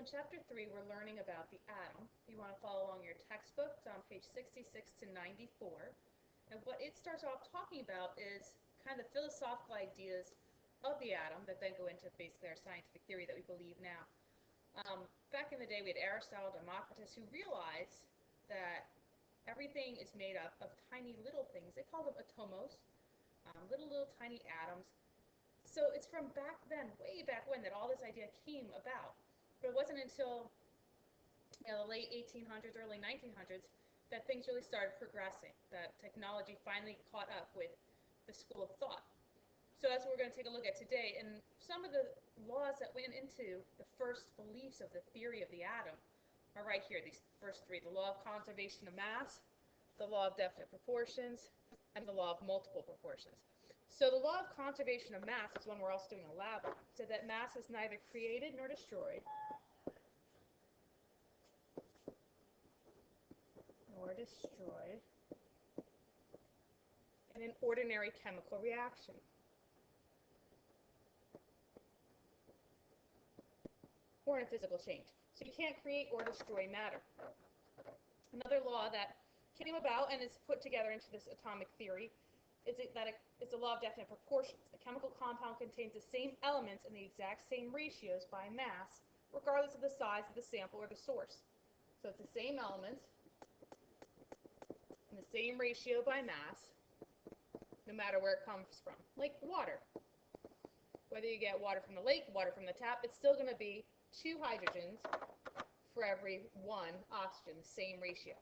in chapter 3, we're learning about the atom. If you want to follow along your textbook, it's on page 66 to 94. And what it starts off talking about is kind of philosophical ideas of the atom that then go into basically our scientific theory that we believe now. Back in the day, we had Aristotle, Democritus, who realized that everything is made up of tiny little things. They call them atomos, little tiny atoms. So it's from back then, way back when, that all this idea came about. But it wasn't until the late 1800s, early 1900s, that things really started progressing, that technology finally caught up with the school of thought. So that's what we're going to take a look at today. And some of the laws that went into the first beliefs of the theory of the atom are right here, these first three: the law of conservation of mass, the law of definite proportions, and the law of multiple proportions. So the law of conservation of mass is one we're also doing in a lab on. So that mass is neither created nor destroyed, in an ordinary chemical reaction. Or in a physical change. So you can't create or destroy matter. Another law that came about and is put together into this atomic theory is that it's the law of definite proportions. A chemical compound contains the same elements in the exact same ratios by mass, regardless of the size of the sample or the source. So it's the same elements in the same ratio by mass, no matter where it comes from. Like water. Whether you get water from the lake, water from the tap, it's still going to be 2 hydrogens for every 1 oxygen, the same ratio.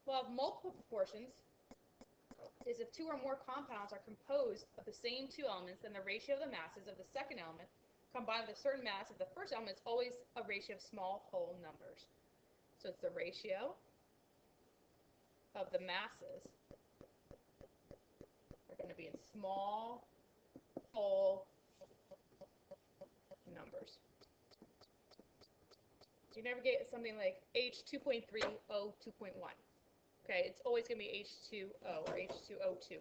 Law of multiple proportions is if 2 or more compounds are composed of the same 2 elements, then the ratio of the masses of the second element combined with a certain mass of the first element is always a ratio of small whole numbers. So it's the ratio of the masses are going to be in small whole numbers. So you never get something like H2.3O 2.1. Okay, it's always going to be H2O or H2O2.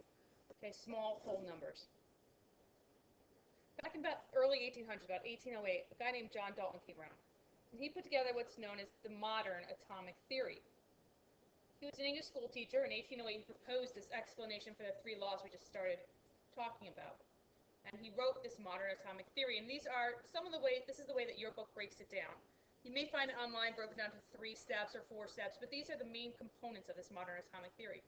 Okay, small whole numbers. Back in about early 1800s, about 1808, a guy named John Dalton came around. And he put together what's known as the modern atomic theory. He was an English school teacher. In 1808, he proposed this explanation for the 3 laws we just started talking about. And he wrote this modern atomic theory. And these are some of the ways, this is the way that your book breaks it down. You may find it online broken down to 3 steps or 4 steps, but these are the main components of this modern atomic theory.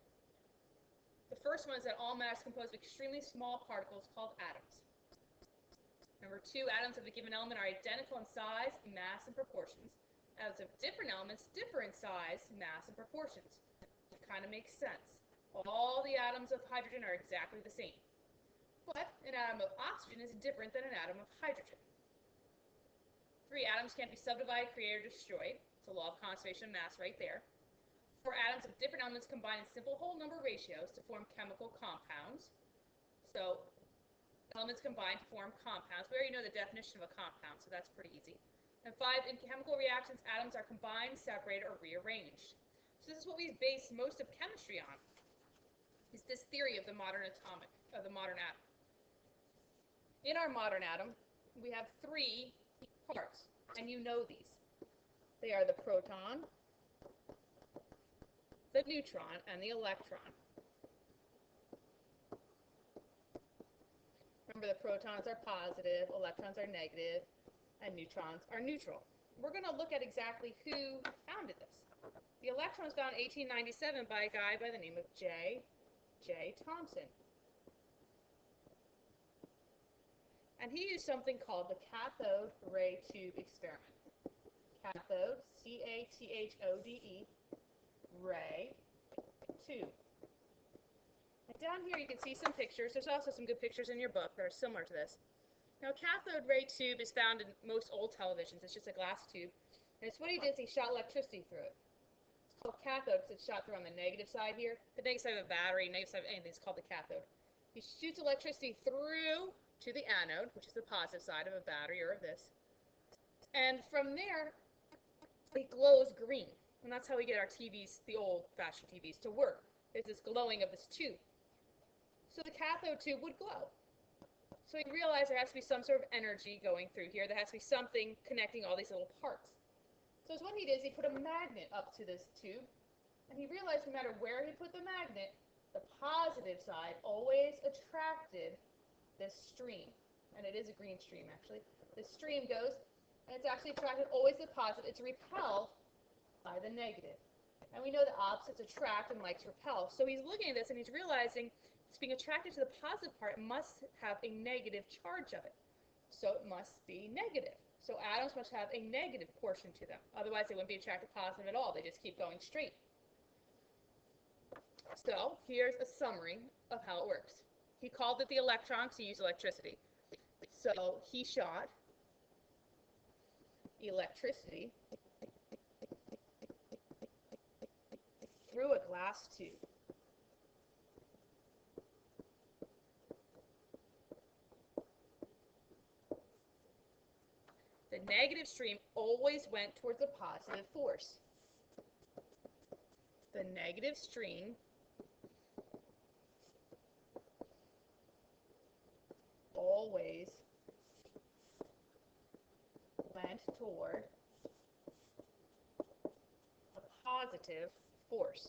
The first one is that all matter is composed of extremely small particles called atoms. Number 2, atoms of a given element are identical in size, mass, and proportions. Atoms of different elements differ in size, mass, and proportions. It kind of makes sense. All the atoms of hydrogen are exactly the same. But an atom of oxygen is different than an atom of hydrogen. 3, atoms can't be subdivided, created, or destroyed. It's a law of conservation of mass right there. 4, atoms of different elements combine in simple whole number ratios to form chemical compounds. So elements combine to form compounds. We already know the definition of a compound, so that's pretty easy. And 5, in chemical reactions, atoms are combined, separated, or rearranged. So this is what we base most of chemistry on, is this theory of the modern atom. In our modern atom, we have 3 parts, and you know these. They are the proton, the neutron, and the electron. Remember, the protons are positive, electrons are negative, and neutrons are neutral. We're going to look at exactly who founded this. The electron was found in 1897 by a guy by the name of J. Thomson. And he used something called the cathode ray tube experiment. Cathode, C-A-T-H-O-D-E, ray tube. And down here you can see some pictures. There's also some good pictures in your book that are similar to this. Now, a cathode ray tube is found in most old televisions. It's just a glass tube. And it's what he did is he shot electricity through it. It's called cathode because it's shot through on the negative side here. The negative side of a battery, negative side of anything is called the cathode. He shoots electricity through to the anode, which is the positive side of a battery or of this. And from there, it glows green. And that's how we get our TVs, the old-fashioned TVs, to work. There's this glowing of this tube. So the cathode tube would glow. So he realized there has to be some sort of energy going through here. There has to be something connecting all these little parts. So what he did is he put a magnet up to this tube, and he realized no matter where he put the magnet, the positive side always attracted this stream. And it is a green stream, actually. This stream goes, and it's actually attracted always the positive. It's repelled by the negative. And we know that opposites attract and likes repel. So he's looking at this and he's realizing it's being attracted to the positive part. It must have a negative charge of it. So it must be negative. So atoms must have a negative portion to them. Otherwise, they wouldn't be attracted positive at all. They just keep going straight. So here's a summary of how it works. He called it the electron because he used electricity. So he shot electricity through a glass tube. The negative stream always went towards the positive force. The negative stream always went toward a positive force.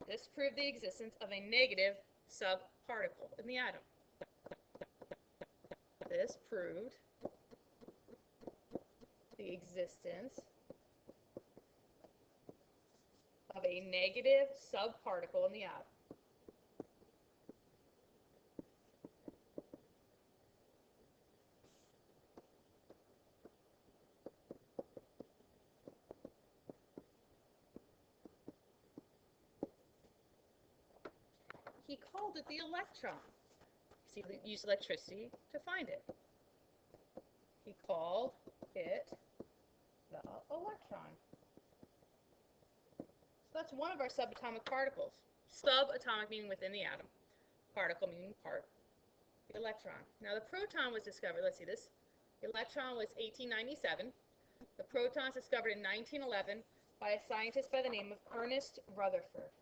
This proved the existence of a negative subparticle in the atom. This proved the existence of a negative subparticle in the atom. He called it the electron. See, he used electricity to find it. He called it the electron. So that's one of our subatomic particles. Subatomic meaning within the atom. Particle meaning part. The electron. Now the proton was discovered. Let's see this. The electron was 1897. The proton was discovered in 1911 by a scientist by the name of Ernest Rutherford.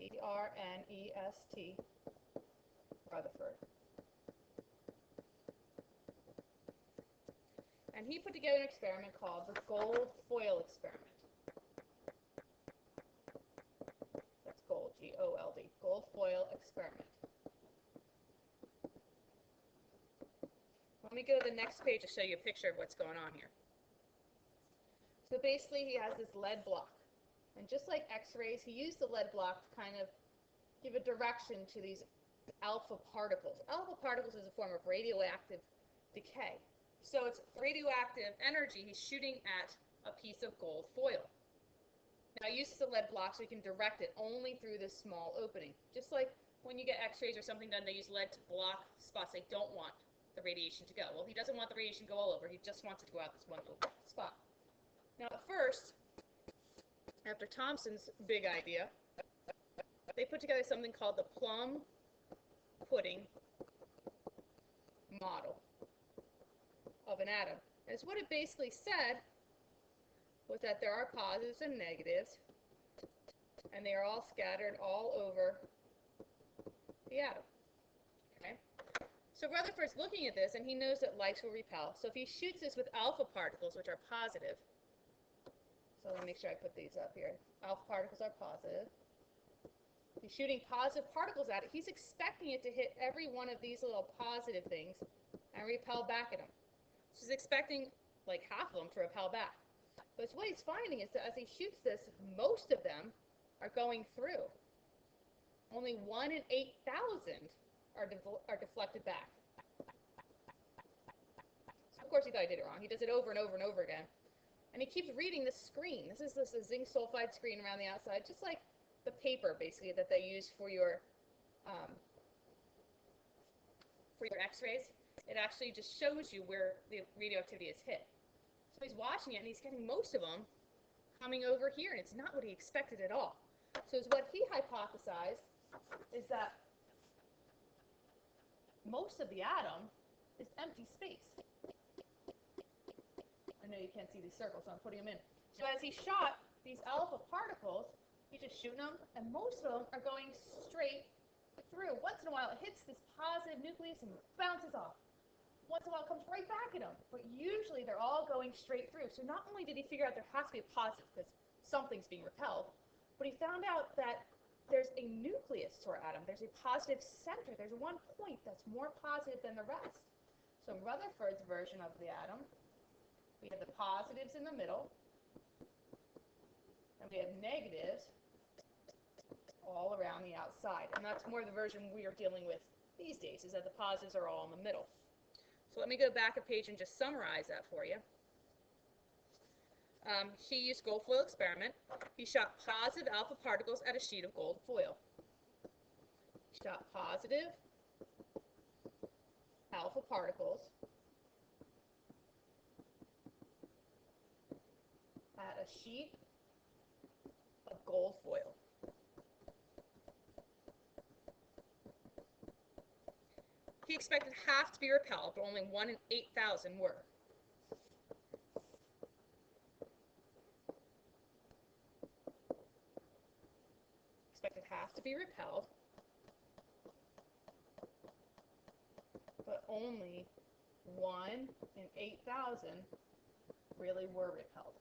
E-R-N-E-S-T, Rutherford. And he put together an experiment called the gold foil experiment. That's gold, G-O-L-D, gold foil experiment. Let me go to the next page to show you a picture of what's going on here. So basically he has this lead block. And just like X-rays, he used the lead block to kind of give a direction to these alpha particles. Alpha particles is a form of radioactive decay. So it's radioactive energy he's shooting at a piece of gold foil. Now he uses the lead block so he can direct it only through this small opening. Just like when you get X-rays or something done, they use lead to block spots they don't want the radiation to go. Well, he doesn't want the radiation to go all over. He just wants it to go out this one little spot. Now at first, after Thomson's big idea, they put together something called the plum pudding model of an atom. And what it basically said was that there are positives and negatives, and they are all scattered all over the atom. Okay? So Rutherford's looking at this, and he knows that likes will repel. So if he shoots this with alpha particles, which are positive, so let me make sure I put these up here. Alpha particles are positive. He's shooting positive particles at it. He's expecting it to hit every one of these little positive things and repel back at him. So he's expecting like half of them to repel back. But what he's finding is that as he shoots this, most of them are going through. Only 1 in 8,000 are deflected back. So of course he thought he did it wrong. He does it over and over and over again. And he keeps reading the screen. This is a zinc sulfide screen around the outside, just like the paper, basically, that they use for your X-rays. It actually just shows you where the radioactivity is hit. So he's watching it, and he's getting most of them coming over here, and it's not what he expected at all. So what he hypothesized is that most of the atom is empty space. I know you can't see these circles, so I'm putting them in. So as he shot these alpha particles, He's just shooting them, and most of them are going straight through. Once in a while, it hits this positive nucleus and bounces off. Once in a while, it comes right back at him. But usually, they're all going straight through. So not only did he figure out there has to be a positive because something's being repelled, but he found out that there's a nucleus to our atom. There's a positive center. There's one point that's more positive than the rest. So in Rutherford's version of the atom, we have the positives in the middle, and we have negatives all around the outside. And that's more the version we are dealing with these days, is that the positives are all in the middle. So let me go back a page and just summarize that for you. He used gold foil experiment. He shot positive alpha particles at a sheet of gold foil. He shot positive alpha particles at a sheet of gold foil. He expected half to be repelled, but only 1 in 8,000 were. Expected half to be repelled, but only 1 in 8,000 really were repelled.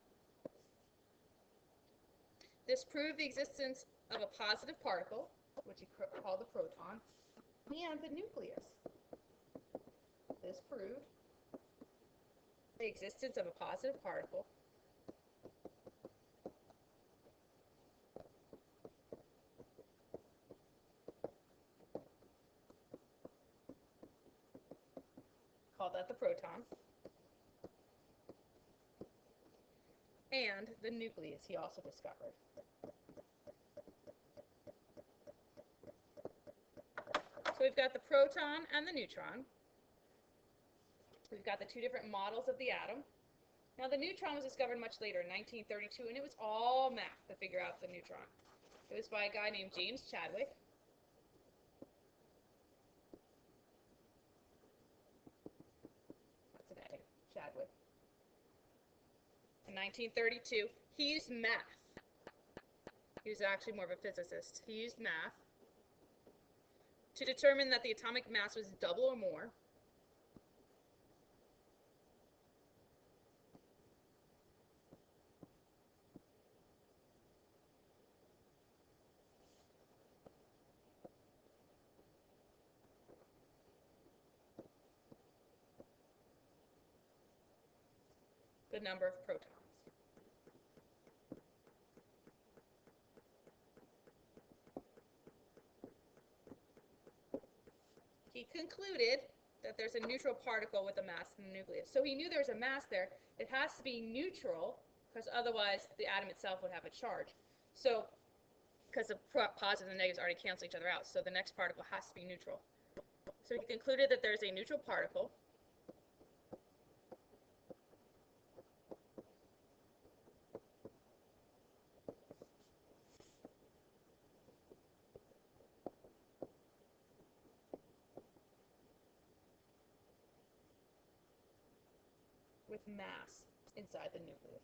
This proved the existence of a positive particle, which he called the proton, and the nucleus. This proved the existence of a positive particle called that the proton, and the nucleus he also discovered. So we've got the proton and the neutron. We've got the two different models of the atom. Now the neutron was discovered much later, in 1932, and it was all math to figure out the neutron. It was by a guy named James Chadwick. That's an A, Chadwick. In 1932, he used math. He was actually more of a physicist. He used math to determine that the atomic mass was double or more. The number of protons. He concluded that there's a neutral particle with a mass in the nucleus. So he knew there was a mass there. It has to be neutral, because otherwise the atom itself would have a charge. So, because the positives and negatives already cancel each other out, so the next particle has to be neutral. So he concluded that there's a neutral particle with mass inside the nucleus.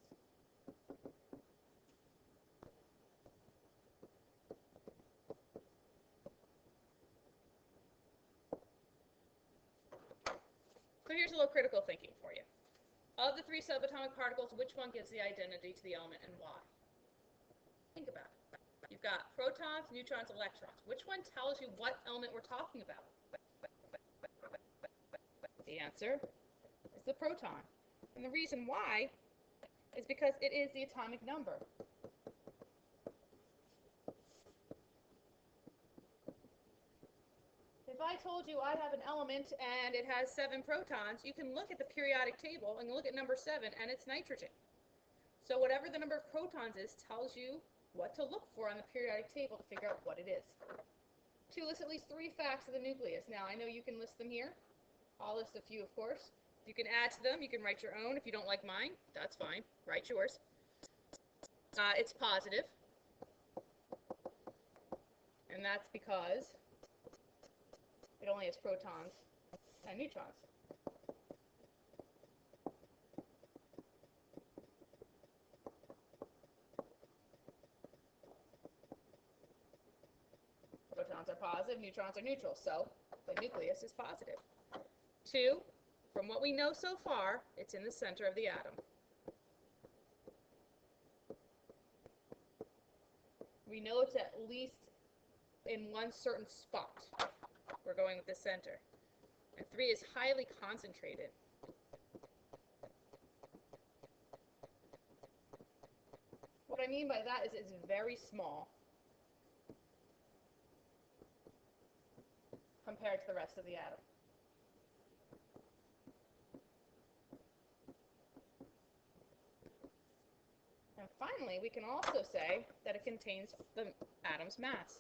So here's a little critical thinking for you. Of the three subatomic particles, which one gives the identity to the element and why? Think about it. You've got protons, neutrons, electrons. Which one tells you what element we're talking about? The answer is the proton. And the reason why is because it is the atomic number. If I told you I have an element and it has 7 protons, you can look at the periodic table and look at number 7 and it's nitrogen. So whatever the number of protons is tells you what to look for on the periodic table to figure out what it is. To list at least 3 facts of the nucleus. Now I know you can list them here. I'll list a few, of course. You can add to them. You can write your own. If you don't like mine, that's fine. Write yours. It's positive. And that's because it only has protons and neutrons. positive, neutrons are neutral, so the nucleus is positive. 2, from what we know so far, it's in the center of the atom. We know it's at least in one certain spot. We're going with the center. And 3 is highly concentrated. What I mean by that is it's very small compared to the rest of the atom. And finally, we can also say that it contains the atom's mass.